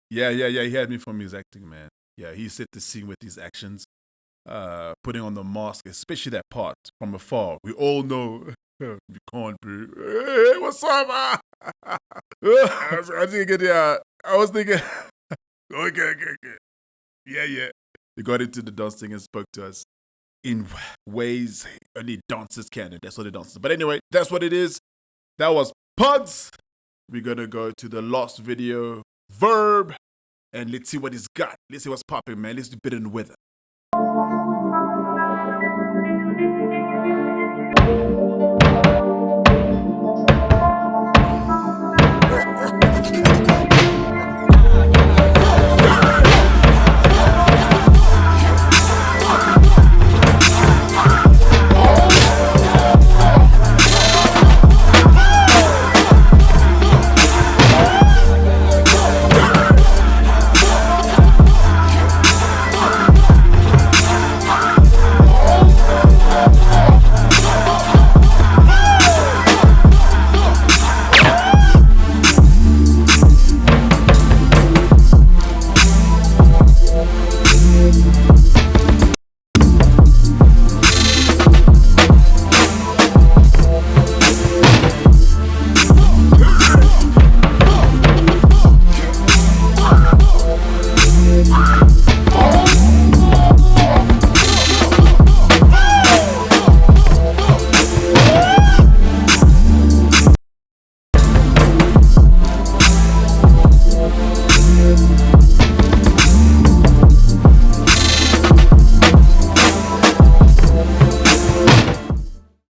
[SPEAKER 1] Yeah. He had me from his acting, man. Yeah, he set the scene with his actions. Putting on the mask, especially that part from afar. We all know we can't be. Hey, what's up? I was thinking, okay. Yeah. He got into the dancing and spoke to us in ways only dancers can, and that's what the dancers. But anyway, that's what it is. That was Puds. We're gonna go to the last video, Verb, and let's see what he's got. Let's see what's popping, man. Let's do a bit in the weather.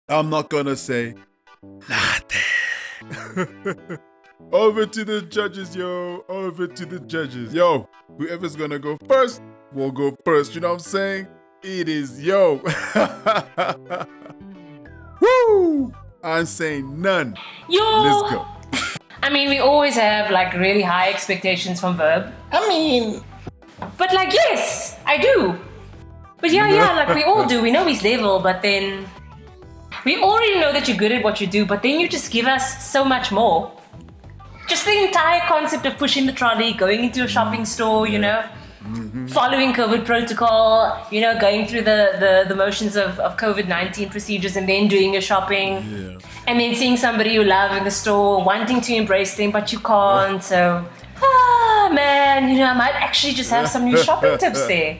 [SPEAKER 1] I'm not gonna say nothing. Over to the judges, yo. Over to the judges. Yo, whoever's gonna go first will go first. You know what I'm saying? It is yo. Woo! I'm saying none.
[SPEAKER 2] Yo!
[SPEAKER 1] Let's go.
[SPEAKER 2] I mean, we always have like really high expectations from Verb. But like, yes, I do. But yeah, like we all do. We know his level, but then we already know that you're good at what you do, but then you just give us so much more. Just the entire concept of pushing the trolley, going into a shopping store, you know, following COVID protocol, you know, going through the motions of COVID-19 procedures and then doing your shopping.
[SPEAKER 1] Yeah.
[SPEAKER 2] And then seeing somebody you love in the store, wanting to embrace them, but you can't. So, man, you know, I might actually just have some new shopping tips there.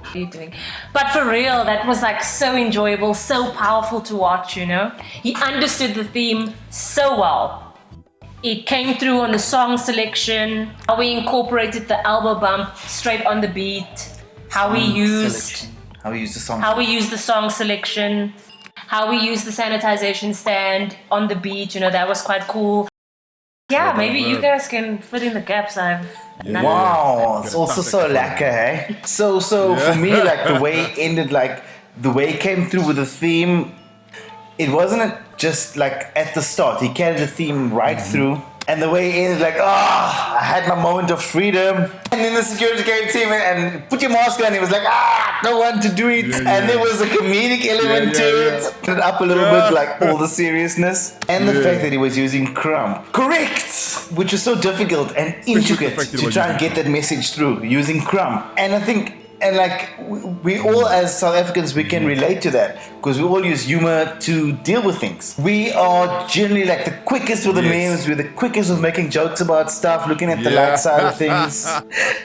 [SPEAKER 2] What are you doing? But for real, that was like so enjoyable, so powerful to watch, you know. He understood the theme so well. It came through on the song selection, how we incorporated the elbow bump straight on the beat, how we used the song selection, how we used the sanitization stand on the beat, you know, that was quite cool. Yeah, maybe you guys can fill in the gaps.
[SPEAKER 3] Wow, it's also so lacquer, eh? So for me, like the way it ended, like the way it came through with the theme, it wasn't just like at the start. He carried the theme right through. And the way it ended, like, I had my moment of freedom. And then the security came to him and put your mask on. He was like, don't want to do it. And there was a comedic element to it. Put it up a little bit, like all the seriousness. And the fact that he was using crump. Correct! Which is so difficult and intricate to try and get that message through, using crump. And I think, and like, we all as South Africans, we can relate to that because we all use humor to deal with things. We are generally like the quickest with the memes, we're the quickest with making jokes about stuff, looking at the light side of things.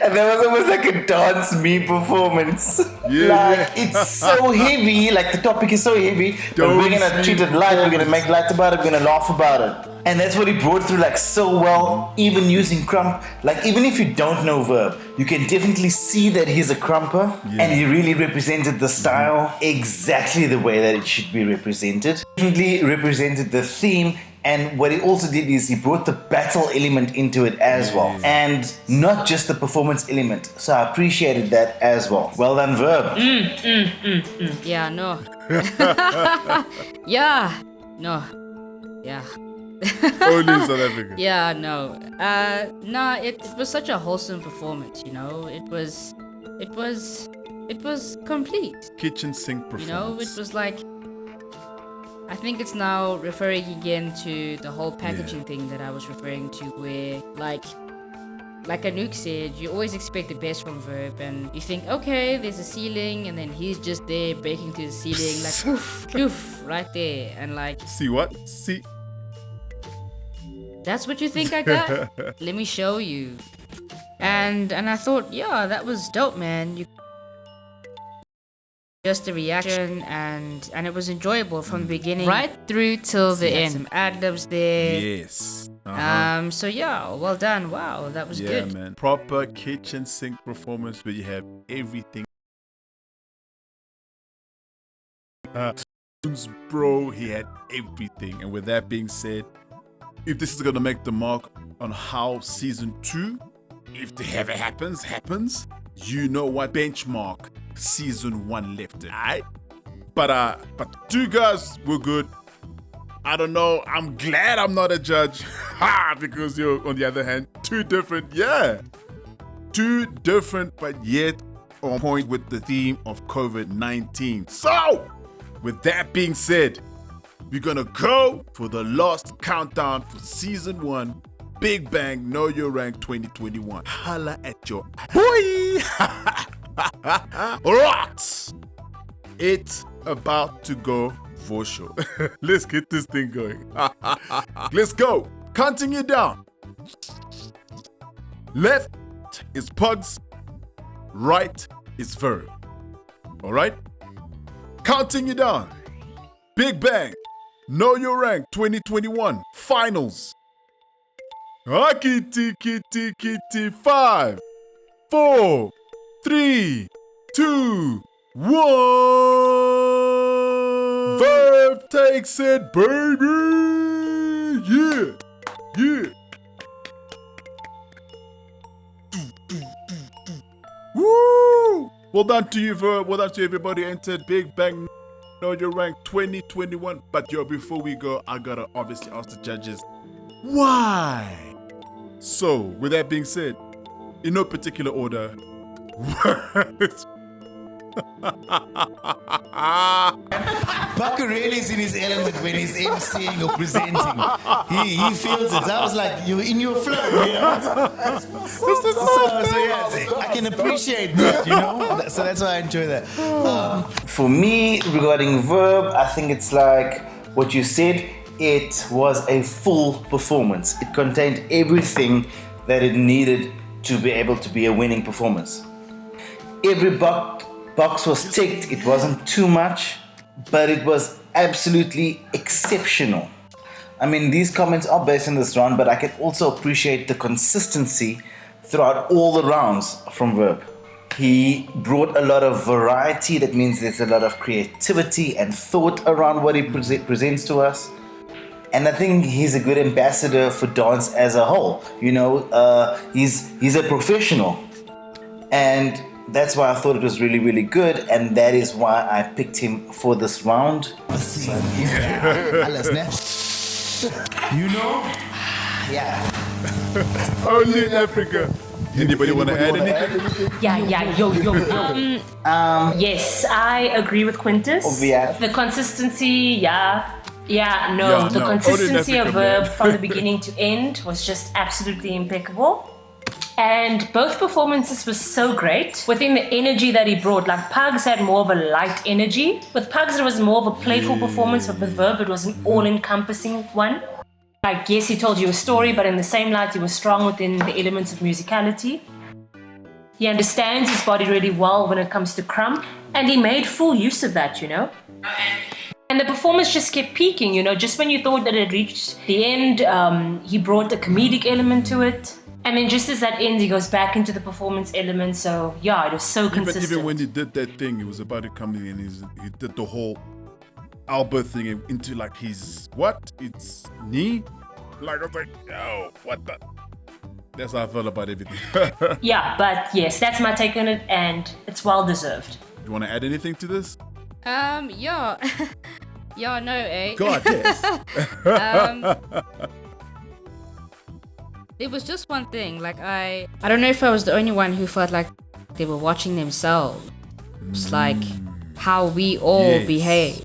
[SPEAKER 3] And there was almost like a dance meme performance. It's so heavy, like the topic is so heavy, but we're gonna treat it light, we're gonna make light about it, we're gonna laugh about it. And that's what he brought through like so well, even using crump. Like even if you don't know Verb, you can definitely see that he's a crumper and he really represented the style exactly the way that it should be represented. Definitely represented the theme, and what he also did is he brought the battle element into it as well. And not just the performance element. So I appreciated that as well. Well done, Verb.
[SPEAKER 4] Yeah, no. Yeah, no. Yeah.
[SPEAKER 1] Only in South Africa.
[SPEAKER 4] Yeah, no. It was such a wholesome performance, you know. It was complete.
[SPEAKER 1] Kitchen sink performance.
[SPEAKER 4] You know, it was like, I think it's now referring again to the whole packaging thing that I was referring to, where like like Anouk said, you always expect the best from Verb, and you think, okay, there's a ceiling, and then he's just there breaking through the ceiling, like poof, poof, right there, and like,
[SPEAKER 1] See what? See.
[SPEAKER 4] that's what you think I got? Let me show you. And I thought, yeah, that was dope, man. Just the reaction, and it was enjoyable from the beginning right through till the end. Some ad-libs there.
[SPEAKER 1] Yes.
[SPEAKER 4] So yeah, well done. Wow, that was good.
[SPEAKER 1] Yeah, man. Proper kitchen sink performance where you have everything. Bro, he had everything. And with that being said, if this is gonna make the mark on how season 2, if the ever happens, you know what benchmark season 1 left it. Alright? But the 2 guys were good. I don't know. I'm glad I'm not a judge. Because you're, on the other hand, 2 different, but yet on point with the theme of COVID-19. So, with that being said, we're gonna go for the last countdown for season 1, Big Bang Know Your Rank 2021. Holla at your boy. Alright, it's about to go for sure. Let's get this thing going. Let's go. Counting it down. Left is Pugs, right is Verb. Alright? Counting you down. Big Bang Know Your Rank 2021 Finals. Kitty, kitty, kitty. 5, 4, 3, 2, 1. Verb takes it, baby. Yeah. Woo! Well done to you, Verb. Well done to everybody entered Big Bang Know Your Rank 2021. But before we go, I gotta obviously ask the judges why. So, with that being said, in no particular order,
[SPEAKER 3] Bucker really is in his element when he's emceeing or presenting. He feels it. I was like, you're in your flow, you know? So yeah, I can appreciate that, you know? So that's why I enjoy that. For me, regarding Verb, I think it's like what you said. It was a full performance. It contained everything that it needed to be able to be a winning performance. Every box was ticked. It wasn't too much, but it was absolutely exceptional. I mean, these comments are based on this round, but I can also appreciate the consistency throughout all the rounds from Verb. He brought a lot of variety. That means there's a lot of creativity and thought around what he presents to us. And I think he's a good ambassador for dance as a whole. You know, he's a professional. And that's why I thought it was really, really good. And that is why I picked him for this round. You know? Yeah.
[SPEAKER 1] Only in Africa. Anybody want to add anything?
[SPEAKER 2] Yo. Yes, I agree with Quintus.
[SPEAKER 3] Yeah.
[SPEAKER 2] The consistency, the consistency of Verb from the beginning to end was just absolutely impeccable. And both performances were so great. Within the energy that he brought, like Pugs had more of a light energy. With Pugs, it was more of a playful performance, but with Verb, it was an all-encompassing one. Like, yes, he told you a story, but in the same light, he was strong within the elements of musicality. He understands his body really well when it comes to crumb, and he made full use of that, you know. And the performance just kept peaking, you know. Just when you thought that it reached the end, he brought a comedic element to it. And then just as that ends, he goes back into the performance element. So, yeah, it was so consistent.
[SPEAKER 1] Even when he did that thing, he was about to come in and he did the whole Albert thing into like his, it's knee? Like, I was like, yo, what the? That's how I felt about everything.
[SPEAKER 2] Yeah, but yes, that's my take on it, and it's well deserved.
[SPEAKER 1] You want to add anything to this?
[SPEAKER 4] Yeah. Yeah, no, eh?
[SPEAKER 1] God, yes.
[SPEAKER 4] There was just one thing, like I don't know if I was the only one who felt like they were watching themselves. It's like how we all behave.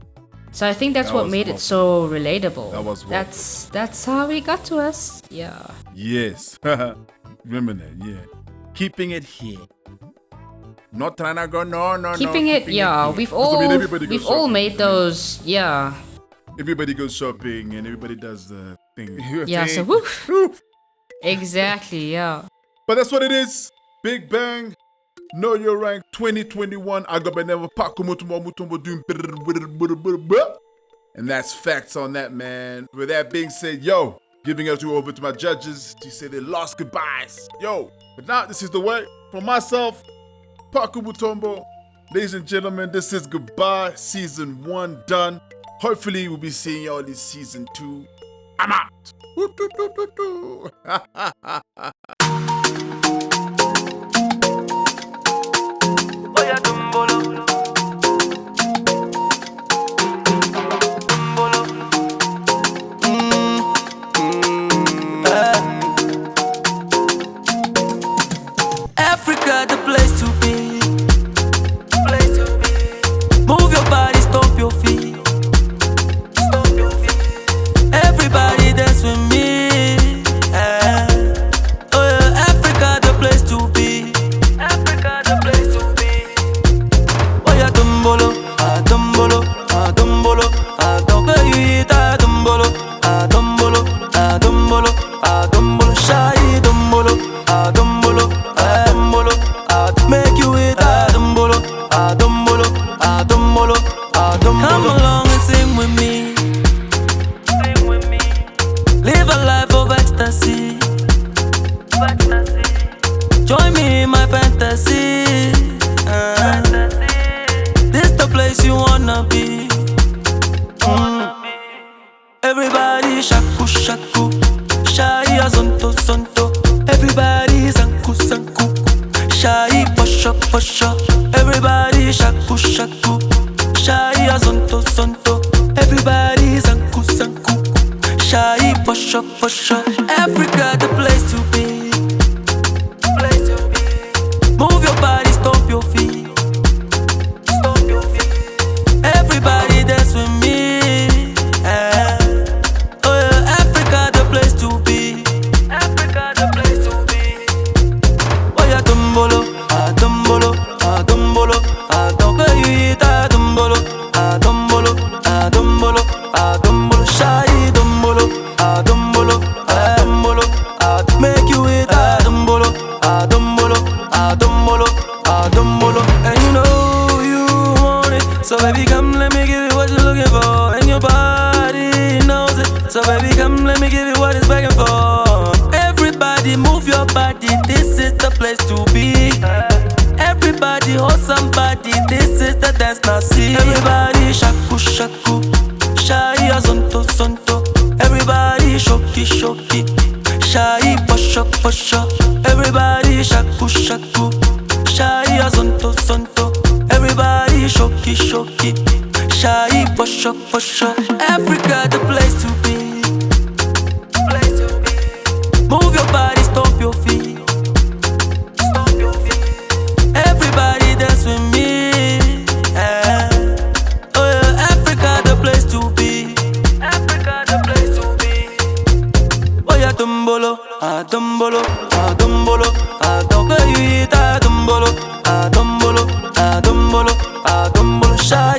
[SPEAKER 4] So I think that's what made it so relatable.
[SPEAKER 1] That was
[SPEAKER 4] That's how it got to us. Yeah.
[SPEAKER 1] Yes. Remember that, yeah. Keeping it here. Not trying to go, no.
[SPEAKER 4] Keeping it, yeah. We've all made those, yeah.
[SPEAKER 1] Everybody goes shopping and everybody does the thing.
[SPEAKER 4] Yeah, so woof. Exactly, yeah.
[SPEAKER 1] But that's what it is. Big Bang. Know your rank 2021. I got never doing. And that's facts on that, man. With that being said, yo, giving it over to my judges to say their last goodbyes. Yo, but now this is the way. For myself, Paku Mutombo. Ladies and gentlemen, this is goodbye. Season 1 done. Hopefully, we'll be seeing y'all in season 2. I'm out.
[SPEAKER 5] Africa, the place to be. Move your body, stomp your feet. Everybody dance with me. Oh yeah, Africa, the place to be. Africa, the place to be. Oh yeah, dumbolo, dumbolo, dumbolo, dumbolo, dumbolo, dumbolo, dumbolo, shy dumbolo, dumbolo, dumbolo, make you eat dumbolo, dumbolo, dumbolo, dumbolo. Come along and sing with me. Live a life of ecstasy. Join me in my fantasy. This the place you wanna be. Everybody shaku shaku, shy zonto zonto. Everybody sanku sanku, shy posho posho. Everybody shaku shaku, shy zonto zonto. Everybody sanku sanku, shy posho posho. Africa, the place to be. Move your body, stomp your feet. Everybody dance with me. Oh yeah, Africa, the place to be. Africa, the place to be. Oh yeah, dumbolo, dumbolo, dumbolo, dumbolo, dumbolo, dumbolo, dumbolo, shy dumbolo, dumbolo, dumbolo, make you eat dumbolo, dumbolo, dumbolo, dumbolo. And you know you want it, so baby come let me give you what you're looking for, and your body knows it, so baby come let me give you what it's begging for. Everybody move your body, this is the place to be. Everybody hold somebody, this is the dance now see. Everybody shaku shaku, shy zonto zonto. Everybody shoki shoki, shy posho posho. Everybody shaku shaku, shy zonto zonto. Everybody shoki shoki, shy posho posho. Africa, the place to be. Move your body, stomp your feet. Everybody dance with me. Oh yeah, Africa, the place to be. Africa, the place to be. Oh yeah, dumbolo, dumbolo, dumbolo, dumbolo, dumbolo, dumbolo, dumbolo, shy